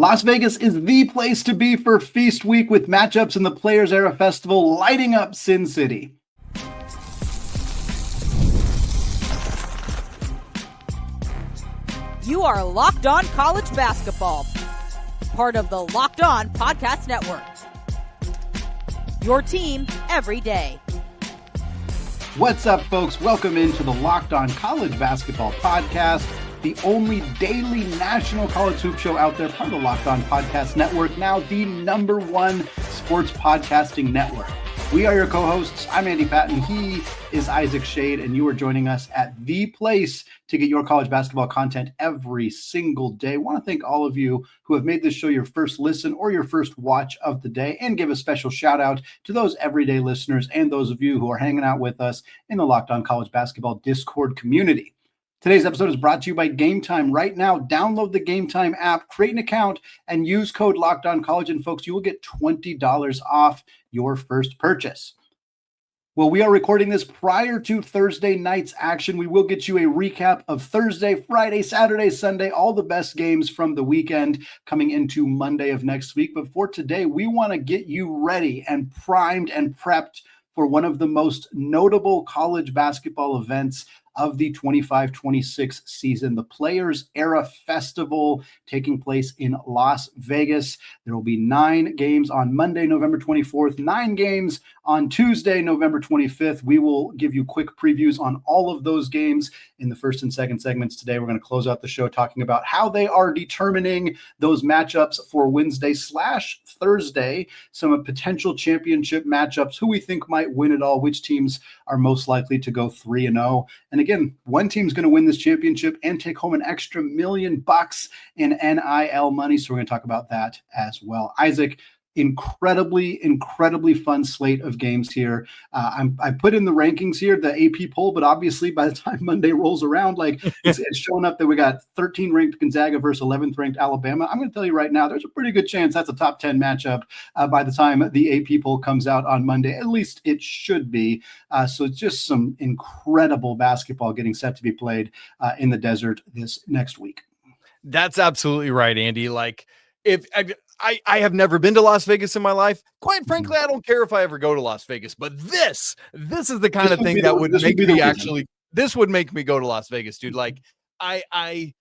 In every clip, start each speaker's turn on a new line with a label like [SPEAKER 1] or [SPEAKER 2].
[SPEAKER 1] Las Vegas is the place to be for Feast Week with matchups in the Players Era Festival lighting up Sin City.
[SPEAKER 2] You are Locked On College Basketball, part of the Locked On Podcast Network. Your team every day.
[SPEAKER 1] What's up, folks? Welcome into the Locked On College Basketball Podcast, the only daily national college hoop show out there, part of the Locked On Podcast Network, now the #1 sports podcasting network. We are your co-hosts. I'm Andy Patton. He is Isaac Schade, and you are joining us at the place to get your college basketball content every single day. I want to thank all of you who have made this show your first listen or your first watch of the day, and give a special shout out to those everyday listeners and those of you who are hanging out with us in the Locked On College Basketball Discord community. Today's episode is brought to you by Game Time. Right now, download the Game Time app, create an account, and use code LOCKEDONCollege. And folks, you will get $20 off your first purchase. Well, we are recording this prior to Thursday night's action. We will get you a recap of Thursday, Friday, Saturday, Sunday, all the best games from the weekend coming into Monday of next week. But for today, we want to get you ready and primed and prepped for one of the most notable college basketball events of the 25-26 season, the Players Era Festival taking place in Las Vegas. There will be 9 games on Monday, November 24th, 9 games on Tuesday, November 25th. We will give you quick previews on all of those games in the first and second segments today. We're going to close out the show talking about how they are determining those matchups for Wednesday/Thursday, some potential championship matchups, who we think might win it all, which teams are most likely to go 3-0. And again, one team's going to win this championship and take home an extra $1 million in NIL money. So we're going to talk about that as well. Isaac, incredibly fun slate of games here. I put in the rankings here, the AP poll, but obviously by the time Monday rolls around, it's showing up that we got 13th ranked Gonzaga versus 11th ranked Alabama. I'm going to tell you right now, there's a pretty good chance that's a top 10 matchup by the time the AP poll comes out on Monday. At least it should be. So it's just some incredible basketball getting set to be played in the desert this next week.
[SPEAKER 3] That's absolutely right, Andy. If I have never been to Las Vegas in my life. Quite frankly, I don't care if I ever go to Las Vegas, but this is the kind of thing that would make me this would make me go to Las Vegas, dude. I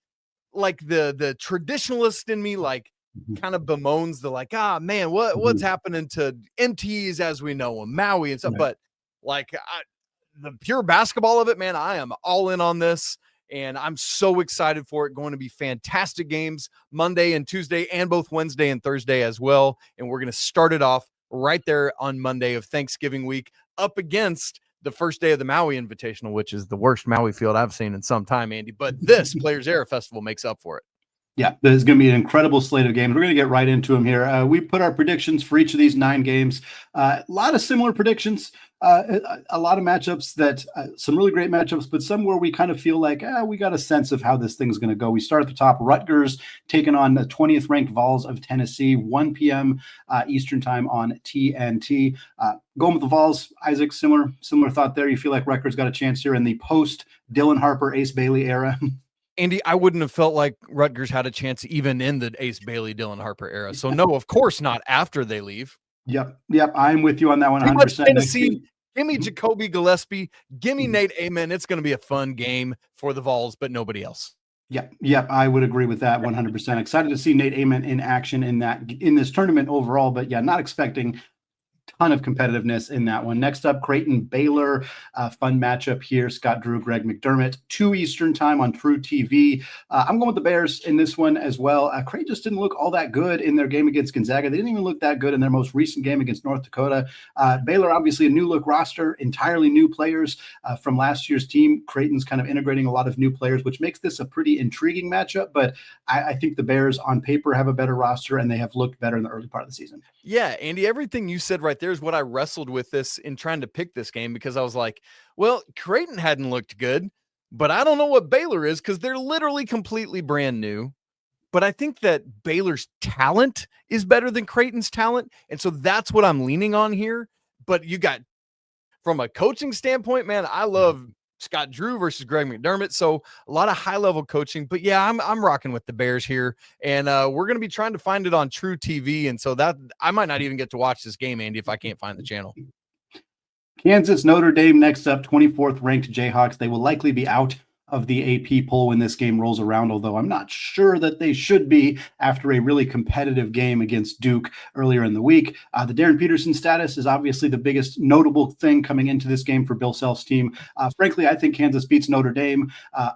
[SPEAKER 3] like the traditionalist in me, kind of bemoans the man, what's happening to MTs as we know them, Maui and stuff. Right. But the pure basketball of it, man, I am all in on this. And I'm so excited for it. Going to be fantastic games Monday and Tuesday, and both Wednesday and Thursday as well. And we're going to start it off right there on Monday of Thanksgiving week up against the first day of the Maui Invitational, which is the worst Maui field I've seen in some time, Andy. But this Players Era Festival makes up for it.
[SPEAKER 1] Yeah, there's going to be an incredible slate of games. We're going to get right into them here. We put our predictions for each of these 9 games. A lot of similar predictions, a lot of matchups that some really great matchups, but some where we kind of feel like we got a sense of how this thing's going to go. We start at the top. Rutgers taking on the 20th ranked Vols of Tennessee, 1 p.m. Eastern time on TNT. Going with the Vols, Isaac, similar thought there. You feel like Rutgers got a chance here in the post Dylan Harper, Ace Bailey era.
[SPEAKER 3] Andy, I wouldn't have felt like Rutgers had a chance even in the Ace Bailey, Dylan Harper era. So no, of course not after they leave.
[SPEAKER 1] Yep. I'm with you on that one 100%.
[SPEAKER 3] Tennessee, give me JaKobi Gillespie, give me Nate Ament. It's going to be a fun game for the Vols, but nobody else.
[SPEAKER 1] Yep. I would agree with that 100%. Excited to see Nate Ament in action in this tournament overall, but not expecting ton of competitiveness in that one. Next up, Creighton Baylor, fun matchup here. Scott Drew, Greg McDermott, 2 Eastern time on True TV. I'm going with the Bears in this one as well. Creighton just didn't look all that good in their game against Gonzaga. They didn't even look that good in their most recent game against North Dakota. Baylor, obviously a new look roster, entirely new players from last year's team. Creighton's kind of integrating a lot of new players, which makes this a pretty intriguing matchup. But I think the Bears on paper have a better roster, and they have looked better in the early part of the season. Yeah,
[SPEAKER 3] Andy, everything you said right there is what I wrestled with this in trying to pick this game, because I was like, well, Creighton hadn't looked good, but I don't know what Baylor is because they're literally completely brand new. But I think that Baylor's talent is better than Creighton's talent. And so that's what I'm leaning on here. But you got, from a coaching standpoint, man, I love Scott Drew versus Greg McDermott. So a lot of high level coaching, but yeah, I'm rocking with the Bears here. And we're going to be trying to find it on True TV. And so that I might not even get to watch this game, Andy, if I can't find the channel.
[SPEAKER 1] Kansas, Notre Dame next up, 24th ranked Jayhawks. They will likely be out of the AP poll when this game rolls around, although I'm not sure that they should be after a really competitive game against Duke earlier in the week. The Darren Peterson status is obviously the biggest notable thing coming into this game for Bill Self's team. Frankly, I think Kansas beats Notre Dame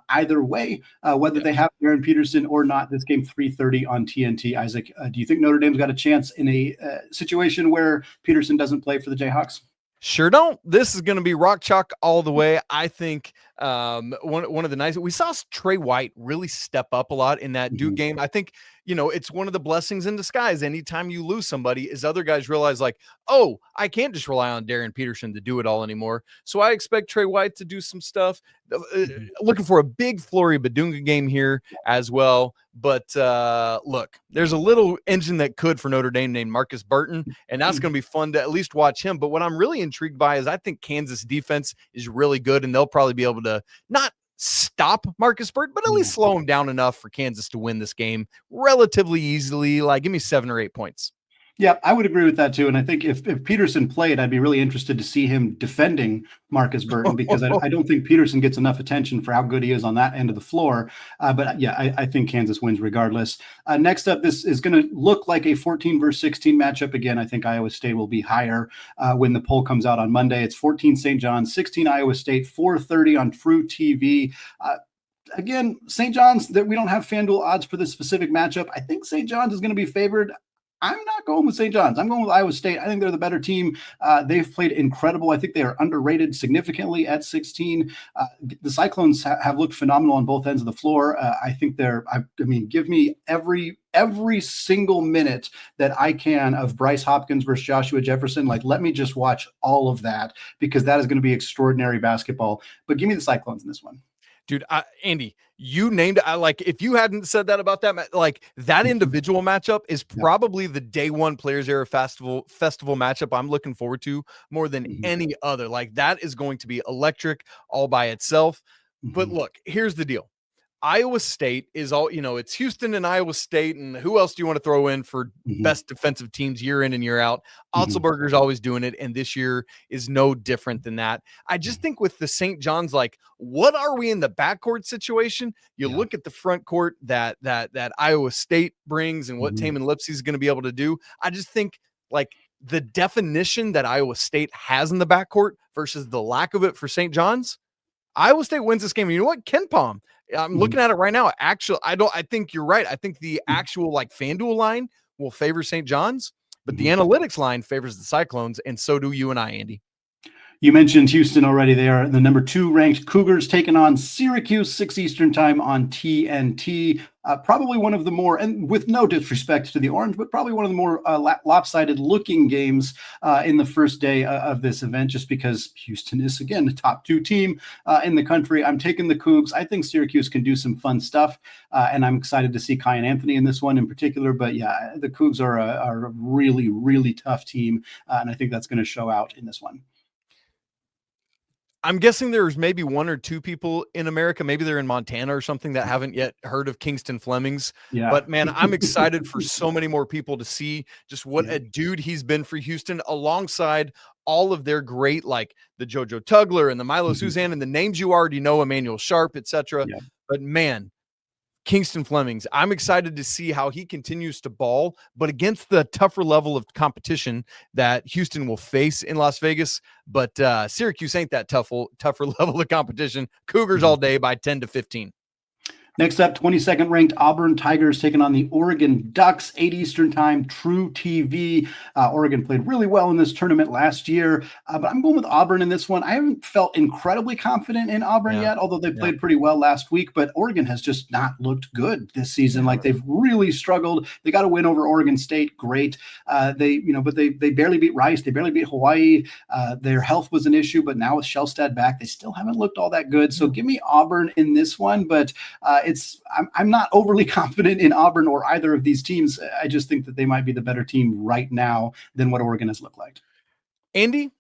[SPEAKER 1] either way, whether they have Darren Peterson or not. This game 3:30 on TNT. Isaac, do you think Notre Dame's got a chance in a situation where Peterson doesn't play for the Jayhawks?
[SPEAKER 3] Sure don't. This is going to be rock chalk all the way. I think one of the nice, we saw Trey White really step up a lot in that Duke game. I think, it's one of the blessings in disguise. Anytime you lose somebody is other guys realize like, oh, I can't just rely on Darren Peterson to do it all anymore. So I expect Trey White to do some stuff. Looking for a big Flory Badunga game here as well. But look, there's a little engine that could for Notre Dame named Marcus Burton, and that's going to be fun to at least watch him. But what I'm really intrigued by is I think Kansas defense is really good, and they'll probably be able to not stop Marcus Burton, but at least slow him down enough for Kansas to win this game relatively easily. Like, give me 7 or 8 points.
[SPEAKER 1] Yeah, I would agree with that too. And I think if Peterson played, I'd be really interested to see him defending Marcus Burton, because I don't think Peterson gets enough attention for how good he is on that end of the floor. But yeah, I think Kansas wins regardless. Next up, this is going to look like a 14 versus 16 matchup. Again, I think Iowa State will be higher when the poll comes out on Monday. It's 14 St. John's, 16 Iowa State, 4:30 on True TV. Again, St. John's, that we don't have FanDuel odds for this specific matchup. I think St. John's is going to be favored. I'm not going with St. John's. I'm going with Iowa State. I think they're the better team. They've played incredible. I think they are underrated significantly at 16. The Cyclones have looked phenomenal on both ends of the floor. I think give me every single minute that I can of Bryce Hopkins versus Joshua Jefferson. Like, let me just watch all of that, because that is going to be extraordinary basketball. But give me the Cyclones in this one.
[SPEAKER 3] Dude, Andy, you named it. Like, if you hadn't said that about that, like that individual matchup is probably the day one Players Era festival matchup I'm looking forward to more than any other. Like, that is going to be electric all by itself. But look, here's the deal. Iowa State is all, it's Houston and Iowa State. And who else do you want to throw in for best defensive teams year in and year out? Otzelberger's always doing it. And this year is no different than that. I just think with the St. John's, like, what are we in the backcourt situation? You look at the front court that Iowa State brings and what Taman Lipsey is going to be able to do. I just think, like, the definition that Iowa State has in the backcourt versus the lack of it for St. John's, Iowa State wins this game. And you know what? Ken Palm, I'm looking at it right now. Actually, I think you're right. I think the actual FanDuel line will favor St. John's, but the analytics line favors the Cyclones, and so do you and I, Andy.
[SPEAKER 1] You mentioned Houston already. They are the number 2 ranked Cougars, taking on Syracuse, 6 Eastern time on TNT. Probably one of the more, and with no disrespect to the Orange, but probably one of the more lopsided looking games in the first day of this event, just because Houston is, again, the top 2 team in the country. I'm taking the Cougs. I think Syracuse can do some fun stuff, and I'm excited to see Kai and Anthony in this one in particular. But yeah, the Cougs are a really, really tough team, and I think that's going to show out in this one.
[SPEAKER 3] I'm guessing there's maybe 1 or 2 people in America, maybe they're in Montana or something, that haven't yet heard of Kingston Flemings. Yeah. But man, I'm excited for so many more people to see just what a dude he's been for Houston, alongside all of their great, like the JoJo Tugler and the Milo Suzanne and the names you already know, Emmanuel Sharp, etc. Yeah. But man, Kingston Flemings, I'm excited to see how he continues to ball, but against the tougher level of competition that Houston will face in Las Vegas. But Syracuse ain't that tougher level of competition. Cougars all day by 10-15.
[SPEAKER 1] Next up, 22nd ranked Auburn Tigers taking on the Oregon Ducks, 8 Eastern time, True TV. Oregon played really well in this tournament last year, but I'm going with Auburn in this one. I haven't felt incredibly confident in Auburn yet, although they played pretty well last week, but Oregon has just not looked good this season. Like, they've really struggled. They got a win over Oregon State. Great. But they barely beat Rice. They barely beat Hawaii. Their health was an issue, but now with Shellstad back, they still haven't looked all that good. So give me Auburn in this one, but I'm not overly confident in Auburn or either of these teams. I just think that they might be the better team right now than what Oregon has looked like.
[SPEAKER 3] Andy,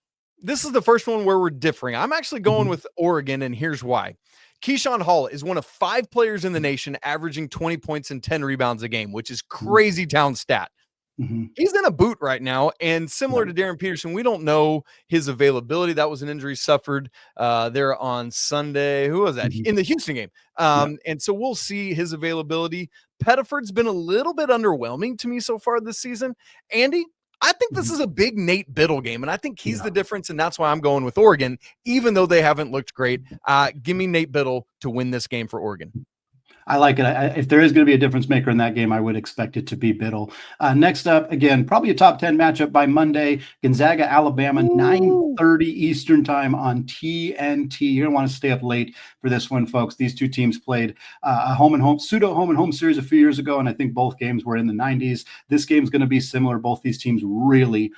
[SPEAKER 3] this is the first one where we're differing. I'm actually going with Oregon, and here's why. Keyshawn Hall is one of 5 players in the nation averaging 20 points and 10 rebounds a game, which is crazy town stat. He's in a boot right now, and similar to Darren Peterson, we don't know his availability. That was an injury suffered there on Sunday. Who was that? In the Houston game. And so we'll see his availability. Pettiford's been a little bit underwhelming to me so far this season. Andy, I think this is a big Nate Biddle game, and I think he's the difference, and that's why I'm going with Oregon, even though they haven't looked great. Give me Nate Biddle to win this game for Oregon.
[SPEAKER 1] I like it. If there is going to be a difference maker in that game, I would expect it to be Biddle. Next up, again, probably a top 10 matchup by Monday. Gonzaga, Alabama, 9:30 Eastern time on TNT. You're going to want to stay up late for this one, folks. These two teams played a pseudo home and home series a few years ago, and I think both games were in the 90s. This game's going to be similar. Both these teams really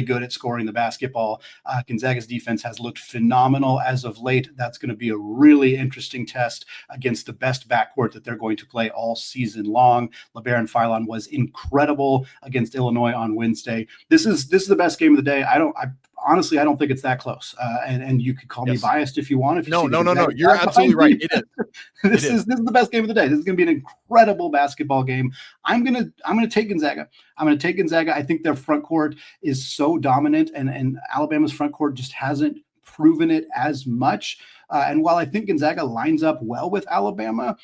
[SPEAKER 1] good at scoring the basketball. Gonzaga's defense has looked phenomenal as of late. That's going to be a really interesting test against the best backcourt that they're going to play all season long. Labaron Philon was incredible against Illinois on Wednesday. This is the best game of the day. Honestly, I don't think it's that close. And you could call me biased if you want. If you
[SPEAKER 3] no. You're absolutely right. It is.
[SPEAKER 1] This is the best game of the day. This is going to be an incredible basketball game. I'm gonna take Gonzaga. I think their front court is so dominant, and Alabama's front court just hasn't proven it as much. And while I think Gonzaga lines up well with Alabama,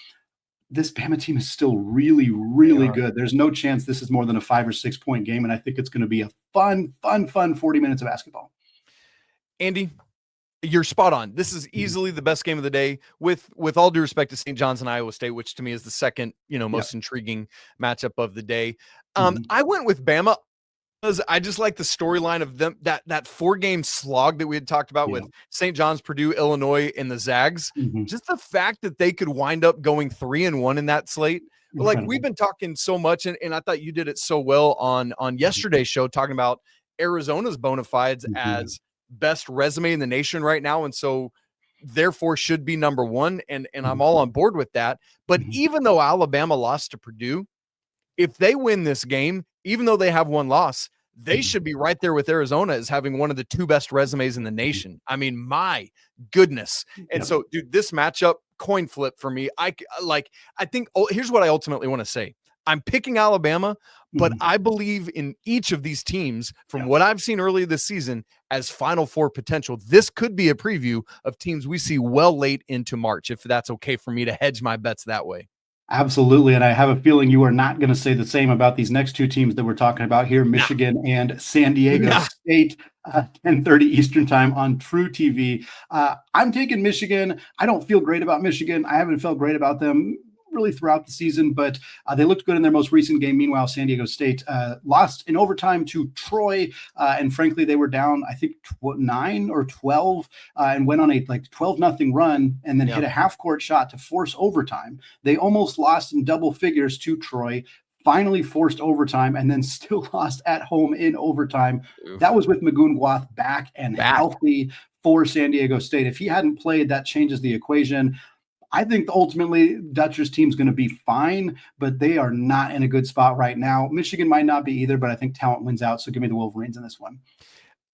[SPEAKER 1] this Bama team is still really good. There's no chance this is more than a 5 or 6 point game, and I think it's going to be a fun 40 minutes of basketball.
[SPEAKER 3] Andy, you're spot on. This is easily the best game of the day, with all due respect to St. John's and Iowa State, which to me is the second, most intriguing matchup of the day. I went with Bama because I just like the storyline of them, that 4-game slog that we had talked about with St. John's, Purdue, Illinois, and the Zags. Just the fact that they could wind up going 3-1 in that slate. Like, we've been talking so much, and I thought you did it so well on yesterday's show, talking about Arizona's bona fides as best resume in the nation right now, and so therefore should be number 1, and I'm all on board with that. But even though Alabama lost to Purdue, if they win this game, even though they have 1 loss, they should be right there with Arizona as having one of the 2 best resumes in the nation. I mean, my goodness. And so, dude, this matchup, coin flip for me. I think here's what I ultimately want to say. I'm picking Alabama, but I believe in each of these teams from what I've seen earlier this season as Final Four potential. This could be a preview of teams we see well late into March, if that's okay for me to hedge my bets that way.
[SPEAKER 1] Absolutely. And I have a feeling you are not going to say the same about these next 2 teams that we're talking about here, Michigan and San Diego State, 10:30 Eastern time on True TV. I'm taking Michigan. I don't feel great about Michigan. I haven't felt great about them really throughout the season, but they looked good in their most recent game. Meanwhile, San Diego State lost in overtime to Troy, and frankly, they were down, I think, 9 or 12, and went on a 12-0 run, and then hit a half-court shot to force overtime. They almost lost in double figures to Troy, finally forced overtime, and then still lost at home in overtime. That was with Magoon-Guath back and healthy for San Diego State. If he hadn't played, that changes the equation. I think ultimately Dutcher's team's going to be fine, but they are not in a good spot right now. Michigan might not be either, but I think talent wins out. So give me the Wolverines in this one.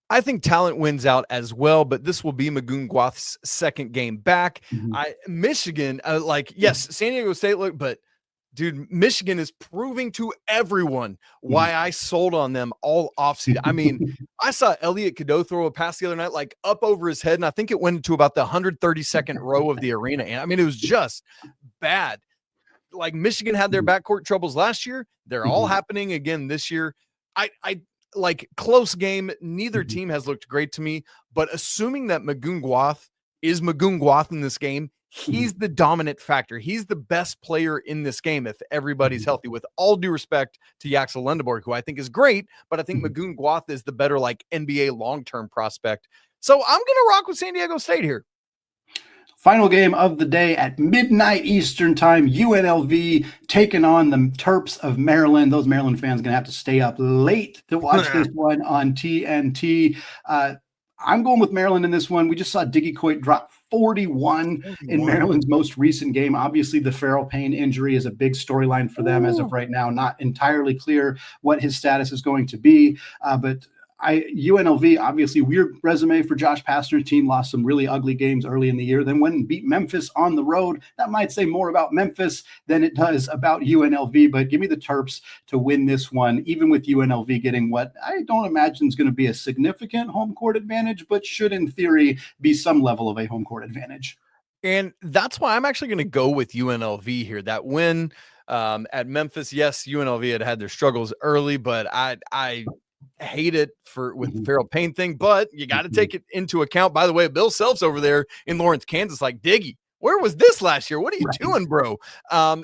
[SPEAKER 3] I think talent wins out as well, but this will be Magoon-Guath's second game back. Michigan, yes, San Diego State look, but dude, Michigan is proving to everyone why I sold on them all offseason. I mean, I saw Elliot Cadeau throw a pass the other night, up over his head, and I think it went into about the 132nd row of the arena. And I mean, it was just bad. Michigan had their backcourt troubles last year. They're all happening again this year. I close game. Neither team has looked great to me, but assuming that Magoon-Guath is Magoon-Guath in this game, he's the dominant factor. He's the best player in this game if everybody's healthy, with all due respect to Yaxel Lendeborg, who I think is great, but I think Magoon-Guath is the better NBA long-term prospect. So I'm going to rock with San Diego State here.
[SPEAKER 1] Final game of the day at midnight Eastern time, UNLV taking on the Terps of Maryland. Those Maryland fans going to have to stay up late to watch this one on TNT. I'm going with Maryland in this one. We just saw Diggy Coit drop 41 in Maryland's most recent game. Obviously, the Farrell Payne injury is a big storyline for them as of right now. Not entirely clear what his status is going to be, but UNLV, obviously weird resume for Josh Pastner's team, lost some really ugly games early in the year, then went and beat Memphis on the road. That might say more about Memphis than it does about UNLV, but give me the Terps to win this one, even with UNLV getting what I don't imagine is going to be a significant home court advantage, but should in theory be some level of a home court advantage.
[SPEAKER 3] And that's why I'm actually going to go with UNLV here. That win at Memphis, yes, UNLV had their struggles early, but I hate it with the Farrell Payne thing, but you got to take it into account. By the way, Bill Self's over there in Lawrence, Kansas, like, Diggy, where was this last year? What are you doing, bro?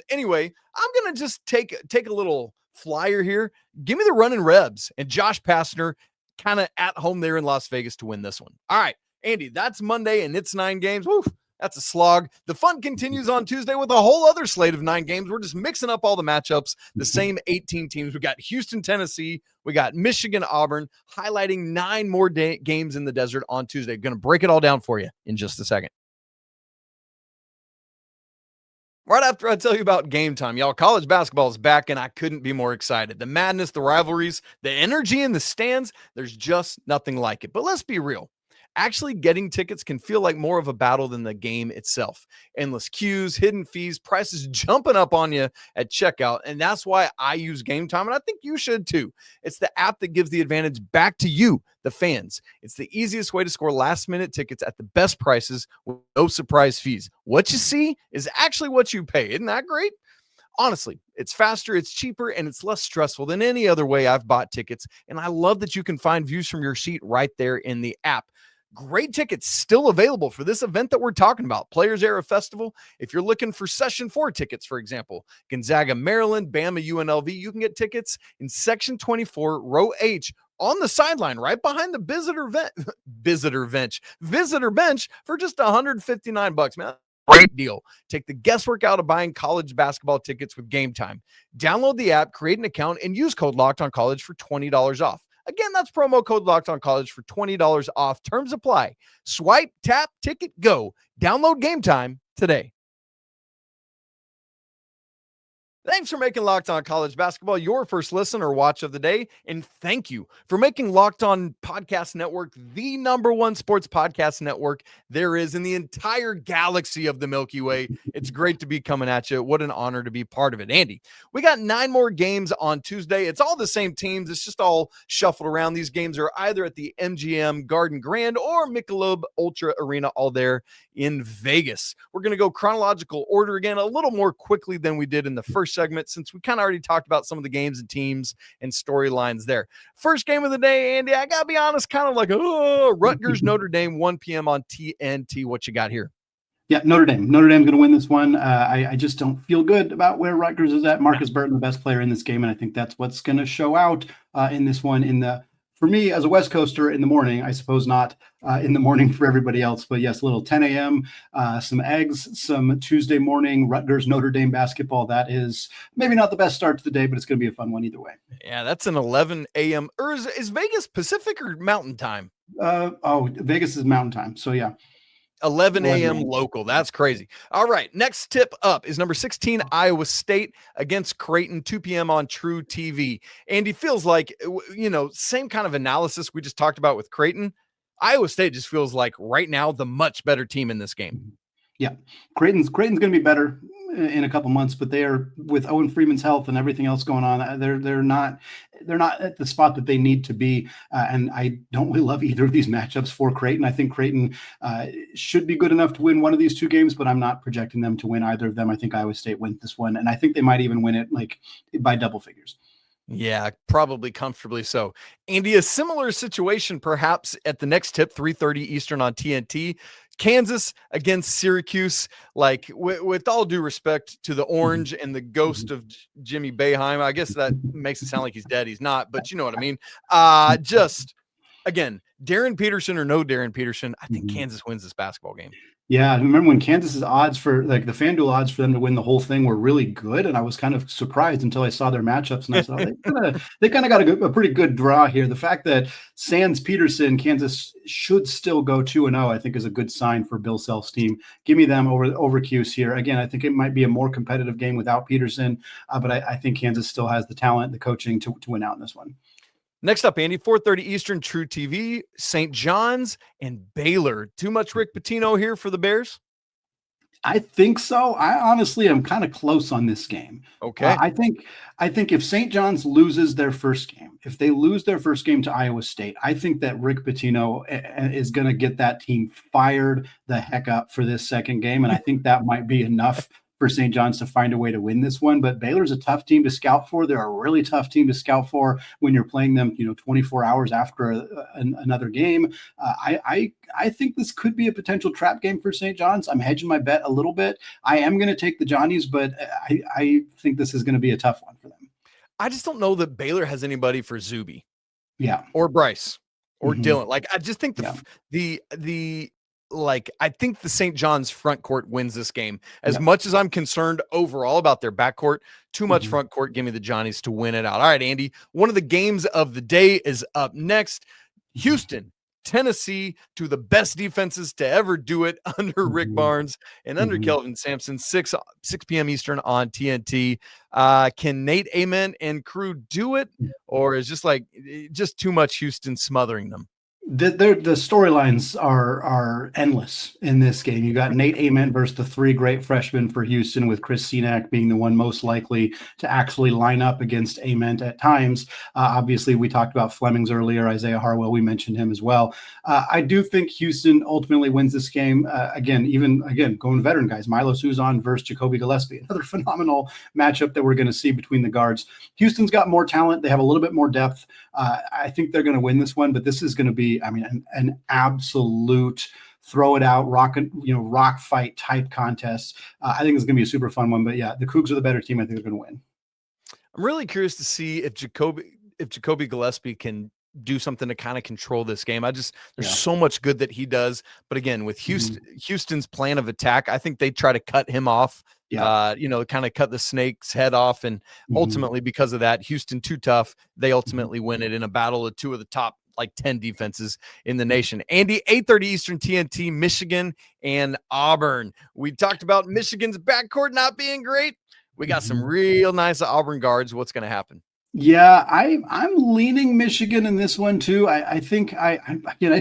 [SPEAKER 3] Anyway, I'm going to just take a little flyer here. Give me the running Rebs and Josh Pastner kind of at home there in Las Vegas to win this one. All right, Andy, that's Monday and it's 9 games. Woo. That's a slog. The fun continues on Tuesday with a whole other slate of 9 games. We're just mixing up all the matchups, the same 18 teams. We got Houston, Tennessee. We got Michigan, Auburn, highlighting 9 more games in the desert on Tuesday. Going to break it all down for you in just a second. Right after I tell you about game time, y'all, college basketball is back, and I couldn't be more excited. The madness, the rivalries, the energy in the stands, there's just nothing like it. But let's be real. Actually getting tickets can feel like more of a battle than the game itself. Endless queues, hidden fees, prices jumping up on you at checkout. And that's why I use Game Time, and I think you should too. It's the app that gives the advantage back to you, the fans. It's the easiest way to score last-minute tickets at the best prices with no surprise fees. What you see is actually what you pay. Isn't that great? Honestly, it's faster, it's cheaper, and it's less stressful than any other way I've bought tickets. And I love that you can find views from your seat right there in the app. Great tickets still available for this event that we're talking about, Players Era Festival. If you're looking for Session 4 tickets, for example, Gonzaga, Maryland, Bama, UNLV, you can get tickets in Section 24, Row H, on the sideline, right behind the visitor bench for just $159, man. Great deal. Take the guesswork out of buying college basketball tickets with Game Time. Download the app, create an account, and use code LOCKEDONCollege for $20 off. Again, that's promo code LOCKEDONCollege for $20 off. Terms apply. Swipe, tap, ticket, go. Download Game Time today. Thanks for making Locked On College Basketball your first listen or watch of the day. And thank you for making Locked On Podcast Network the #1 sports podcast network there is in the entire galaxy of the Milky Way. It's great to be coming at you. What an honor to be part of it. Andy, we got 9 more games on Tuesday. It's all the same teams. It's just all shuffled around. These games are either at the MGM Garden Grand or Michelob Ultra Arena, all there in Vegas. We're going to go chronological order again, a little more quickly than we did in the first segment, since we kind of already talked about some of the games and teams and storylines there. First game of the day, Andy, I got to be honest, kind of like, Rutgers, Notre Dame, 1 p.m. on TNT. What you got here?
[SPEAKER 1] Yeah, Notre Dame. Notre Dame's going to win this one. I just don't feel good about where Rutgers is at. Marcus Burton, the best player in this game, and I think that's what's going to show out in this one. For me, as a West Coaster, in the morning, I suppose not in the morning for everybody else, but yes, a little 10 a.m., some eggs, some Tuesday morning Rutgers Notre Dame basketball. That is maybe not the best start to the day, but it's going to be a fun one either way.
[SPEAKER 3] Yeah, that's an 11 a.m. Or is Vegas Pacific or Mountain Time?
[SPEAKER 1] Vegas is Mountain Time. So yeah.
[SPEAKER 3] 11 a.m. local. That's crazy. All right. Next tip up is number 16, Iowa State against Creighton, 2 p.m. on True TV. Andy, feels like, same kind of analysis we just talked about with Creighton. Iowa State just feels like right now the much better team in this game.
[SPEAKER 1] Yeah. Creighton's going to be better in a couple months, but they are, with Owen Freeman's health and everything else going on, they're not at the spot that they need to be. And I don't really love either of these matchups for Creighton. I think Creighton should be good enough to win one of these 2 games, but I'm not projecting them to win either of them. I think Iowa State wins this one, and I think they might even win it like by double figures.
[SPEAKER 3] Yeah, probably comfortably so. Andy, a similar situation perhaps at the next tip, 3:30 Eastern on TNT. Kansas against Syracuse. Like, with all due respect to the Orange and the ghost of Jimmy Boeheim, I guess that makes it sound like he's dead. He's not, but you know what I mean. Just, again, Darren Peterson or no Darren Peterson, I think Kansas wins this basketball game.
[SPEAKER 1] Yeah, I remember when Kansas's odds for, like, the FanDuel odds for them to win the whole thing were really good, and I was kind of surprised until I saw their matchups, and I said, they kind of got a pretty good draw here. The fact that sans Peterson, Kansas should still go 2-0, I think, is a good sign for Bill Self's team. Give me them over Cuse here. Again, I think it might be a more competitive game without Peterson, but I think Kansas still has the talent, the coaching to win out in this one.
[SPEAKER 3] Next up, Andy, 4:30 Eastern, True TV, St. John's and Baylor. Too much Rick Pitino here for the Bears?
[SPEAKER 1] I think so. I honestly am kind of close on this game.
[SPEAKER 3] Okay.
[SPEAKER 1] I think if St. John's loses their first game, if they lose their first game to Iowa State, I think that Rick Pitino is going to get that team fired the heck up for this second game, and I think that might be enough for St. John's to find a way to win this one. But Baylor's a tough team to scout for. They're a really tough team to scout for when you're playing them, 24 hours after another game. I think this could be a potential trap game for St. John's. I'm hedging my bet a little bit. I am going to take the Johnnies, but I think this is going to be a tough one for them.
[SPEAKER 3] I just don't know that Baylor has anybody for Zuby.
[SPEAKER 1] Yeah.
[SPEAKER 3] Or Bryce or Dylan. Like, I just think I think the St. John's front court wins this game. As much as I'm concerned overall about their backcourt, too much front court. Give me the Johnnies to win it out. All right, Andy, one of the games of the day is up next. Houston, Tennessee, two of the best defenses to ever do it under Rick Barnes and under Kelvin Sampson, 6 p.m. Eastern on TNT. Can Nate Ament and crew do it? Or is just too much Houston smothering them?
[SPEAKER 1] The storylines are endless in this game. You got Nate Ament versus the three great freshmen for Houston, with Chris Senack being the one most likely to actually line up against Ament at times. Obviously, we talked about Flemings earlier, Isaiah Harwell, we mentioned him as well. I do think Houston ultimately wins this game. Again, going veteran guys, Milo Suzon versus JaKobi Gillespie, another phenomenal matchup that we're going to see between the guards. Houston's got more talent. They have a little bit more depth. I think they're going to win this one, but this is going to be, an absolute throw it out, rock fight type contest. I think it's going to be a super fun one. But yeah, the Cougs are the better team. I think they're going to win.
[SPEAKER 3] I'm really curious to see if JaKobi Gillespie can do something to kind of control this game. There's so much good that he does. But again, with Houston's plan of attack, I think they try to cut him off. Kind of cut the snake's head off. And ultimately, because of that, Houston too tough. They ultimately win it in a battle of two of the top 10 defenses in the nation. Andy, 8:30 Eastern, TNT, Michigan and Auburn. We talked about Michigan's backcourt not being great. We got some real nice Auburn guards. What's going to happen?
[SPEAKER 1] Yeah, I'm leaning Michigan in this one too. I think I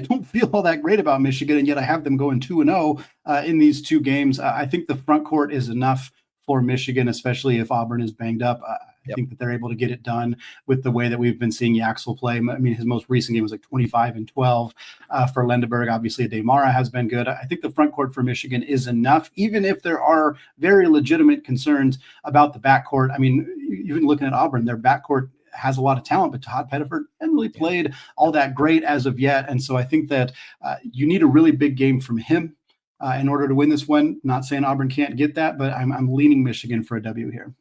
[SPEAKER 1] don't feel all that great about Michigan, and yet I have them going 2-0 in these two games. I think the front court is enough for Michigan, especially if Auburn is banged up. I think that they're able to get it done with the way that we've been seeing Yaxel play. His most recent game was 25 and 12 for Lindenberg. Obviously, Demara has been good. I think the front court for Michigan is enough, even if there are very legitimate concerns about the backcourt. Even looking at Auburn, their backcourt has a lot of talent, but Todd Pettiford hasn't really played all that great as of yet. And so I think that you need a really big game from him in order to win this one. Not saying Auburn can't get that, but I'm leaning Michigan for a W here.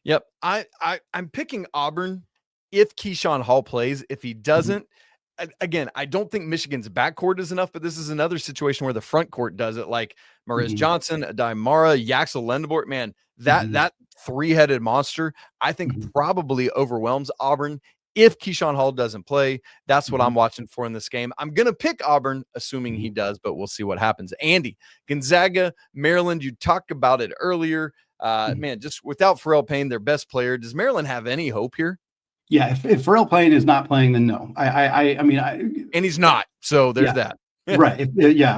[SPEAKER 3] Yep. I'm picking Auburn if Keyshawn Hall plays. If he doesn't, again, I don't think Michigan's backcourt is enough, but this is another situation where the front court does it, like Mariz Johnson, Demara, Yaxel Lendeborg. Man, that three-headed monster, I think probably overwhelms Auburn. If Keyshawn Hall doesn't play, that's what I'm watching for in this game. I'm going to pick Auburn, assuming he does, but we'll see what happens. Andy, Gonzaga, Maryland, you talked about it earlier. Man, just without Pharrell Payne, their best player, does Maryland have any hope here?
[SPEAKER 1] Yeah, if Pharrell Payne is not playing, then no.
[SPEAKER 3] And he's not. So there's that.
[SPEAKER 1] Right.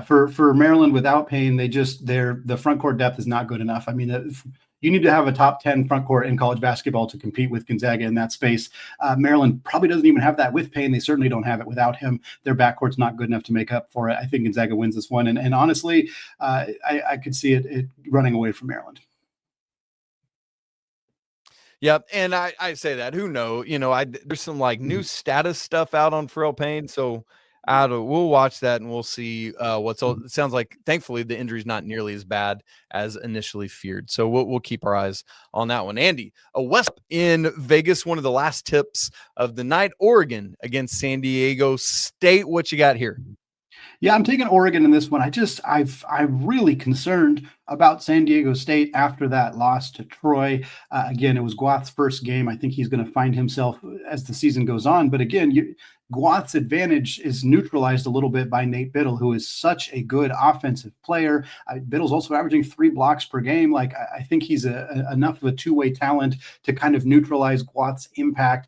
[SPEAKER 1] For Maryland without Payne, the front court depth is not good enough. You need to have a top 10 front court in college basketball to compete with Gonzaga in that space. Maryland probably doesn't even have that with Payne. They certainly don't have it without him. Their backcourt's not good enough to make up for it. I think Gonzaga wins this one. And honestly, I could see it running away from Maryland.
[SPEAKER 3] Yep, and I say that. Who knows? There's some new status stuff out on Pharrell Payne, so we'll watch that and we'll see it sounds like. Thankfully, the injury's not nearly as bad as initially feared, so we'll keep our eyes on that one. Andy, a West in Vegas, one of the last tips of the night. Oregon against San Diego State. What you got here?
[SPEAKER 1] Yeah, I'm taking Oregon in this one. I'm really concerned about San Diego State after that loss to Troy. Again, it was Gwath's first game. I think he's going to find himself as the season goes on. But again, Gwath's advantage is neutralized a little bit by Nate Biddle, who is such a good offensive player. Biddle's also averaging 3 blocks per game. I think he's enough of a two-way talent to kind of neutralize Gwath's impact.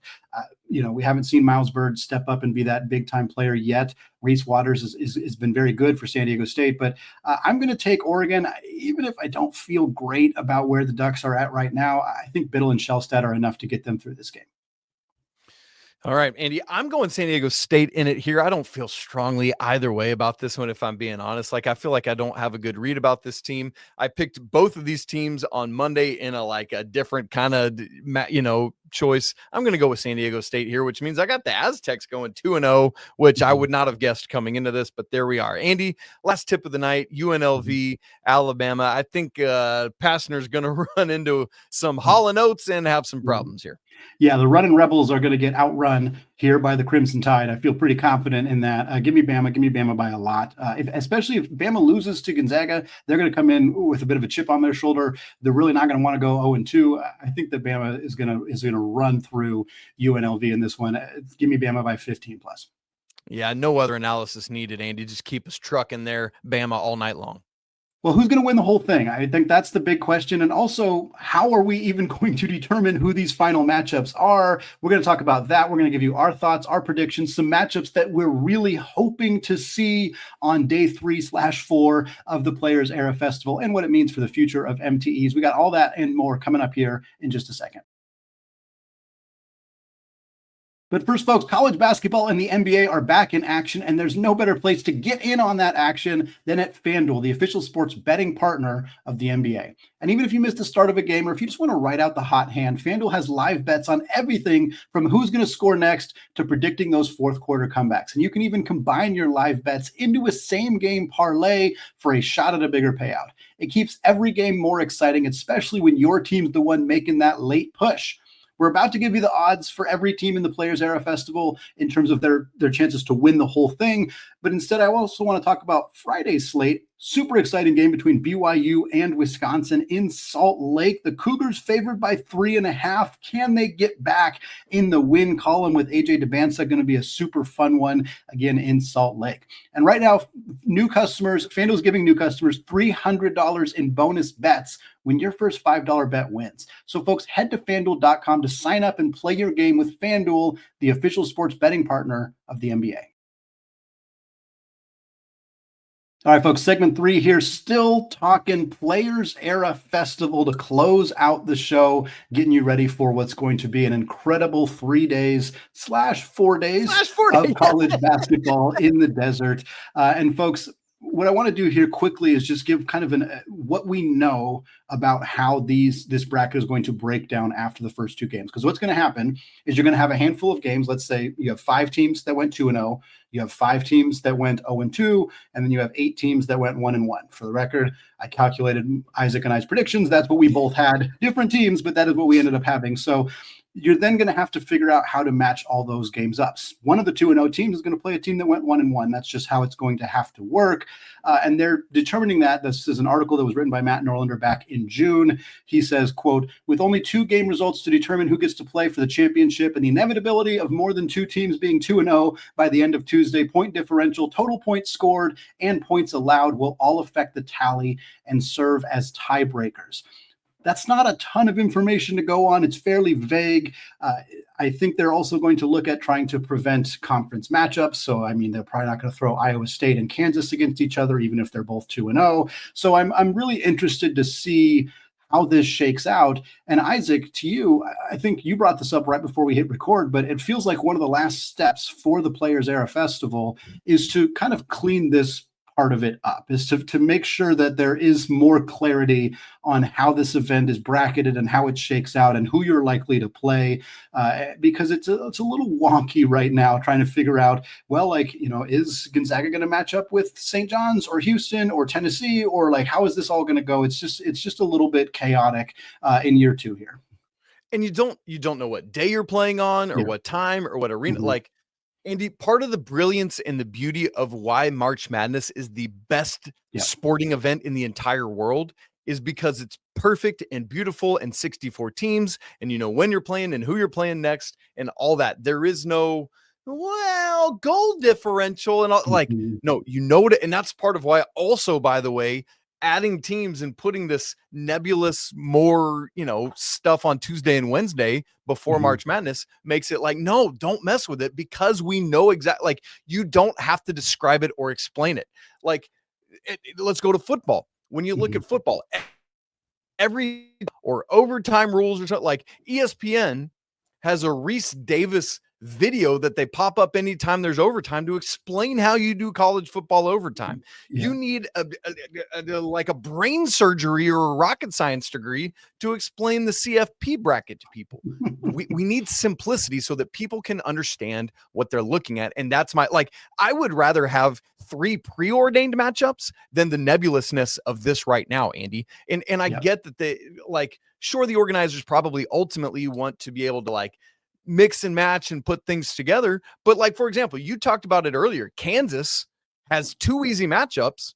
[SPEAKER 1] we haven't seen Miles Byrd step up and be that big time player yet. Reese Waters has been very good for San Diego State, but I'm going to take Oregon, even if I don't feel great about where the Ducks are at right now. I think Biddle and Shellstad are enough to get them through this game.
[SPEAKER 3] All right, Andy, I'm going San Diego State in it here. I don't feel strongly either way about this one, if I'm being honest. Like, I feel like I don't have a good read about this team. I picked both of these teams on Monday in a different kind of, choice. I'm going to go with San Diego State here, which means I got the Aztecs going 2-0, which I would not have guessed coming into this, but there we are. Andy, last tip of the night, UNLV, Alabama. I think Passner's going to run into some Hall & Oates and have some problems here.
[SPEAKER 1] Yeah, the running Rebels are going to get outrun here by the Crimson Tide. I feel pretty confident in that. Give me Bama by a lot. Especially if Bama loses to Gonzaga, they're going to come in with a bit of a chip on their shoulder. They're really not going to want to go 0-2. I think that Bama is going to run through UNLV in this one. Give me Bama by 15 plus.
[SPEAKER 3] Yeah, no other analysis needed, Andy. Just keep us trucking there, Bama all night long.
[SPEAKER 1] Well, who's going to win the whole thing? I think that's the big question. And also, how are we even going to determine who these final matchups are? We're going to talk about that. We're going to give you our thoughts, our predictions, some matchups that we're really hoping to see on day 3/4 of the Players Era Festival and what it means for the future of MTEs. We got all that and more coming up here in just a second. But first, folks, college basketball and the NBA are back in action, and there's no better place to get in on that action than at FanDuel, the official sports betting partner of the NBA. And even if you missed the start of a game, or if you just want to ride out the hot hand, FanDuel has live bets on everything from who's going to score next to predicting those fourth quarter comebacks. And you can even combine your live bets into a same game parlay for a shot at a bigger payout. It keeps every game more exciting, especially when your team's the one making that late push. We're about to give you the odds for every team in the Players Era Festival in terms of their chances to win the whole thing. But instead, I also want to talk about Friday's slate. Super exciting game between BYU and Wisconsin in Salt Lake. The Cougars favored by 3.5. Can they get back in the win column with AJ Debinsa? Going to be a super fun one again in Salt Lake. And right now, new customers, FanDuel's giving new customers $300 in bonus bets when your first $5 bet wins. So folks, head to FanDuel.com to sign up and play your game with FanDuel, the official sports betting partner of the NBA. All right, folks, segment 3 here, still talking Players Era Festival to close out the show, getting you ready for what's going to be an incredible 3 days / 4 days of college basketball in the desert. And folks, what I want to do here quickly is just give kind of what we know about how this bracket is going to break down after the first 2 games. Because what's going to happen is you're going to have a handful of games. Let's say you have 5 teams that went 2-0. You have 5 teams that went 0-2, and then you have 8 teams that went 1-1. For the record, I calculated Isaac and I's predictions. That's what we both had. Different teams, but that is what we ended up having. So you're then going to have to figure out how to match all those games up. One of the 2-0 teams is going to play a team that went 1-1. That's just how it's going to have to work. And they're determining that. This is an article that was written by Matt Norlander back in June. He says, quote, with only 2 game results to determine who gets to play for the championship and the inevitability of more than 2 teams being 2-0 by the end of Tuesday, point differential, total points scored, and points allowed will all affect the tally and serve as tiebreakers. That's not a ton of information to go on. It's fairly vague. I think they're also going to look at trying to prevent conference matchups. So, I mean, they're probably not going to throw Iowa State and Kansas against each other, even if they're both 2-0. So I'm really interested to see how this shakes out. And Isaac, to you, I think you brought this up right before we hit record, but it feels like one of the last steps for the Players Era Festival is to kind of clean this part of it up, is to make sure that there is more clarity on how this event is bracketed and how it shakes out and who you're likely to play, because it's a little wonky right now trying to figure out, well, like, is Gonzaga going to match up with St. John's or Houston or Tennessee, or like, how is this all going to go? It's just a little bit chaotic in year 2 here.
[SPEAKER 3] And you don't know what day you're playing on or what time or what arena. Like, Andy, part of the brilliance and the beauty of why March Madness is the best sporting event in the entire world is because it's perfect and beautiful and 64 teams, and you know when you're playing and who you're playing next and all that. There is no, goal differential and all, like, no, and that's part of why also, by the way, adding teams and putting this nebulous more, stuff on Tuesday and Wednesday before March Madness makes it like, no, don't mess with it, because we know exactly, like, you don't have to describe it or explain it. Like, let's go to football. When you look at football, every or overtime rules or something, like ESPN has a Reese Davis video that they pop up anytime there's overtime to explain how you do college football overtime. You need like a brain surgery or a rocket science degree to explain the CFP bracket to people. we need simplicity so that people can understand what they're looking at. And that's I would rather have 3 preordained matchups than the nebulousness of this right now, Andy. And I get that sure, the organizers probably ultimately want to be able to mix and match and put things together. But for example, you talked about it earlier. Kansas has 2 easy matchups.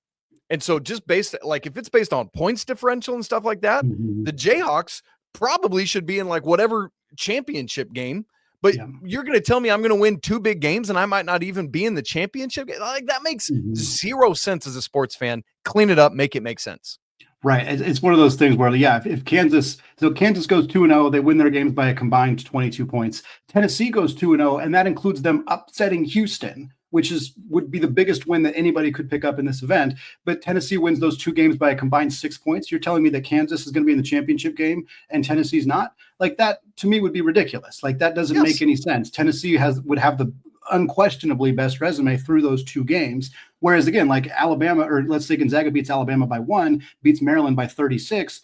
[SPEAKER 3] And so just based, if it's based on points differential and stuff like that, the Jayhawks probably should be in whatever championship game. But you're going to tell me I'm going to win 2 big games and I might not even be in the championship game? That makes zero sense as a sports fan. Clean it up, make it make sense.
[SPEAKER 1] Right. It's one of those things where, if Kansas goes 2-0, they win their games by a combined 22 points. Tennessee goes 2-0, and that includes them upsetting Houston, which would be the biggest win that anybody could pick up in this event. But Tennessee wins those 2 games by a combined 6 points. You're telling me that Kansas is going to be in the championship game and Tennessee's not? That to me would be ridiculous. That doesn't make any sense. Tennessee would have the unquestionably best resume through those 2 games. Whereas again, Alabama, or let's say Gonzaga beats Alabama by 1, beats Maryland by 36.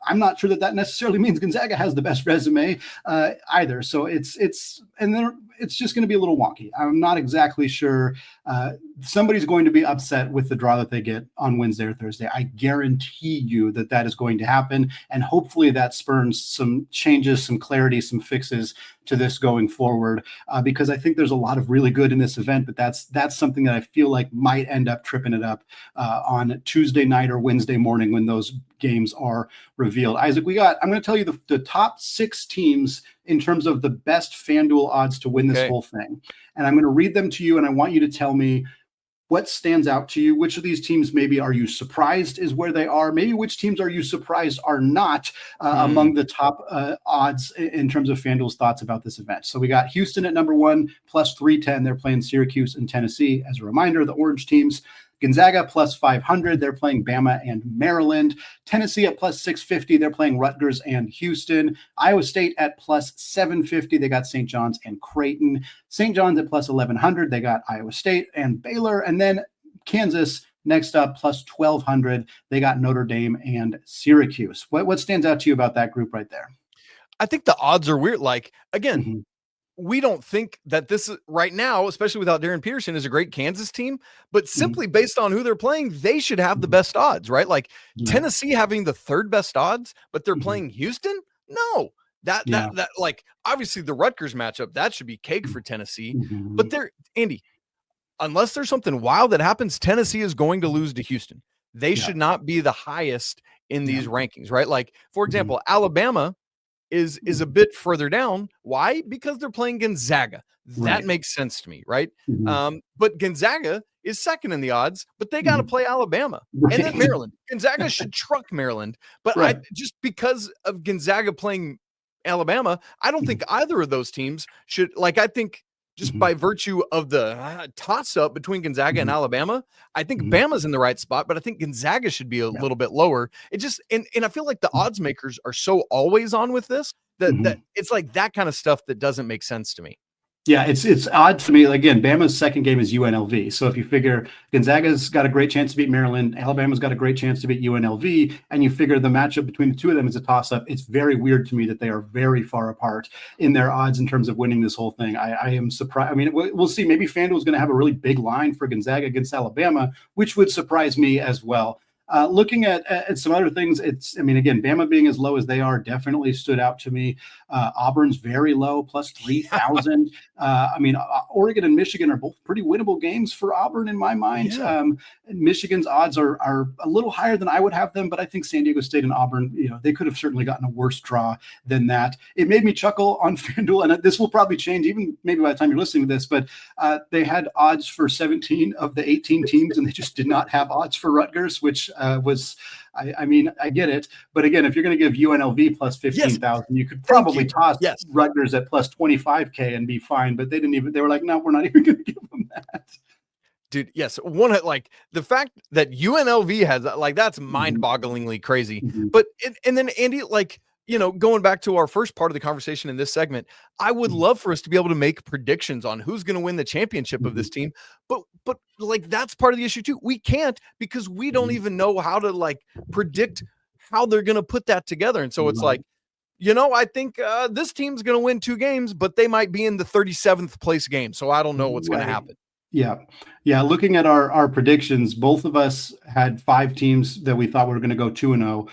[SPEAKER 1] I'm not sure that necessarily means Gonzaga has the best resume either. So it's just going to be a little wonky. I'm not exactly sure. Somebody's going to be upset with the draw that they get on Wednesday or Thursday. I guarantee you that is going to happen. And hopefully that spurns some changes, some clarity, some fixes to this going forward, because I think there's a lot of really good in this event, but that's something that I feel like might end up tripping it up on Tuesday night or Wednesday morning when those games are revealed. Isaac, I'm going to tell you the top 6 teams in terms of the best FanDuel odds to win this whole thing. And I'm going to read them to you, and I want you to tell me what stands out to you. Which of these teams maybe are you surprised is where they are? Maybe which teams are you surprised are not among the top odds in terms of FanDuel's thoughts about this event. So we got Houston at number 1, plus 310. They're playing Syracuse and Tennessee. As a reminder, the orange teams. Gonzaga plus 500. They're playing Bama and Maryland. Tennessee at plus 650. They're playing Rutgers and Houston. Iowa State at plus 750. They got St. John's and Creighton. St. John's at plus 1100. They got Iowa State and Baylor. And then Kansas next up, plus 1200. They got Notre Dame and Syracuse. What stands out to you about that group right there?
[SPEAKER 3] I think the odds are weird. Again, we don't think that this right now, especially without Darren Peterson, is a great Kansas team, but simply based on who they're playing, they should have the best odds, right? Tennessee having the 3rd best odds, but they're playing Houston. No, that obviously the Rutgers matchup, that should be cake for Tennessee, but Andy, unless there's something wild that happens, Tennessee is going to lose to Houston. They should not be the highest in these rankings, right? For example, Alabama is a bit further down. Why? Because they're playing Gonzaga. That makes sense to me, right? But Gonzaga is 2nd in the odds, but they got to play Alabama and then Maryland. Gonzaga should truck Maryland, but just because of Gonzaga playing Alabama, I don't think either of those teams should. I think just by virtue of the toss-up between Gonzaga and Alabama, I think Bama's in the right spot, but I think Gonzaga should be a little bit lower. It just and I feel like the odds makers are so always on with this that it's that kind of stuff that doesn't make sense to me.
[SPEAKER 1] Yeah, it's odd to me. Again, Bama's second game is UNLV. So if you figure Gonzaga's got a great chance to beat Maryland, Alabama's got a great chance to beat UNLV, and you figure the matchup between the two of them is a toss-up, it's very weird to me that they are very far apart in their odds in terms of winning this whole thing. I am surprised. I mean, we'll see. Maybe FanDuel's going to have a really big line for Gonzaga against Alabama, which would surprise me as well. Looking at some other things, again, Bama being as low as they are definitely stood out to me. Auburn's very low, plus 3,000. Oregon and Michigan are both pretty winnable games for Auburn in my mind. Yeah. Michigan's odds are a little higher than I would have them, but I think San Diego State and Auburn, they could have certainly gotten a worse draw than that. It made me chuckle on FanDuel, and this will probably change even maybe by the time you're listening to this, but they had odds for 17 of the 18 teams, and they just did not have odds for Rutgers, which I mean, I get it. But again, if you're going to give UNLV plus 15,000, you could probably toss Rutgers at plus 25K and be fine. But they were like, no, we're not even going to give them that.
[SPEAKER 3] Dude, yes. Like the fact that UNLV has that's mind-bogglingly crazy. But and then Andy, like, going back to our first part of the conversation in this segment, I would love for us to be able to make predictions on who's going to win the championship of this team. But like, that's part of the issue too. We can't, because we don't even know how to like predict how they're going to put that together. And so it's like, I think this team's going to win 2 games, but they might be in the 37th place game. So I don't know what's going to happen.
[SPEAKER 1] Yeah. Looking at our predictions, both of us had 5 teams that we thought were going to go 2-0.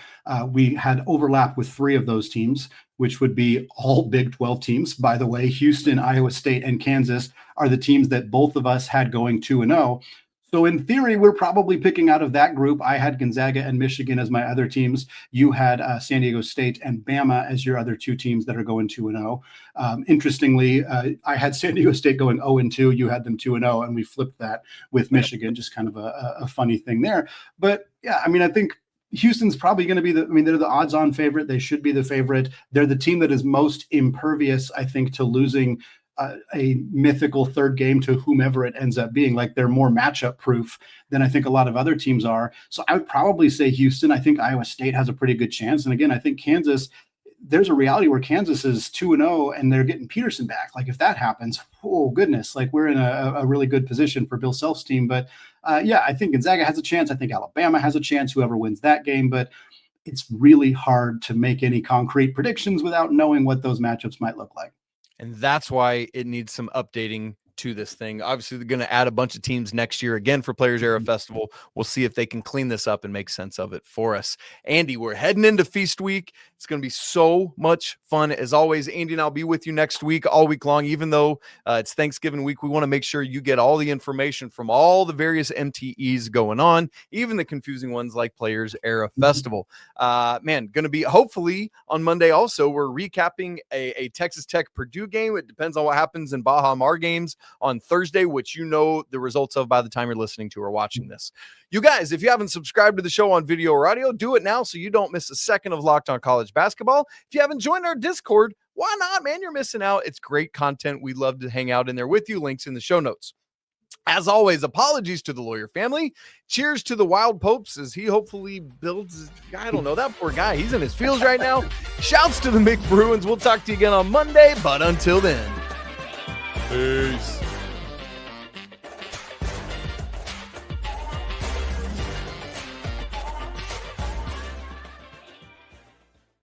[SPEAKER 1] We had overlap with 3 of those teams, which would be all Big 12 teams. By the way, Houston, Iowa State, and Kansas are the teams that both of us had going 2-0. So in theory, we're probably picking out of that group. I had Gonzaga and Michigan as my other teams. You had San Diego State and Bama as your other 2 teams that are going 2-0. Interestingly, I had San Diego State going 0-2. You had them 2-0, and we flipped that with Michigan. Just kind of a funny thing there. But yeah, I mean, I think Houston's probably going to be they're the odds-on favorite. They should be the favorite. They're the team that is most impervious, I think, to losing a mythical third game to whomever it ends up being. Like, they're more matchup proof than I think a lot of other teams are. So I would probably say Houston. I think Iowa State has a pretty good chance. And again, I think Kansas, there's a reality where Kansas is 2-0 and they're getting Peterson back. Like, if that happens, oh goodness, like, we're in a really good position for Bill Self's team. But yeah, I think Gonzaga has a chance. I think Alabama has a chance, whoever wins that game. But it's really hard to make any concrete predictions without knowing what those matchups might look like.
[SPEAKER 3] And that's why it needs some updating to this thing. Obviously, they're going to add a bunch of teams next year again for Players Era Festival. We'll see if they can clean this up and make sense of it for us. Andy, we're heading into Feast Week. It's going to be so much fun. As always, Andy and I'll be with you next week, all week long. Even though it's Thanksgiving week, we want to make sure you get all the information from all the various MTEs going on, even the confusing ones like Players Era Festival. Man, going to be hopefully on Monday also. We're recapping a Texas Tech Purdue game. It depends on what happens in Baja Mar games on Thursday, which you know the results of by the time you're listening to or watching this. You guys, if you haven't subscribed to the show on video or audio, do it now so you don't miss a second of Locked On College Basketball. If you haven't joined our Discord, why not, man? You're missing out. It's great content. We'd love to hang out in there with you. Links in the show notes. As always, apologies to the Lawyer family. Cheers to the Wild Popes as he hopefully builds, I don't know, that poor guy. He's in his feels right now. Shouts to the McBruins. We'll talk to you again on Monday, but until then, peace.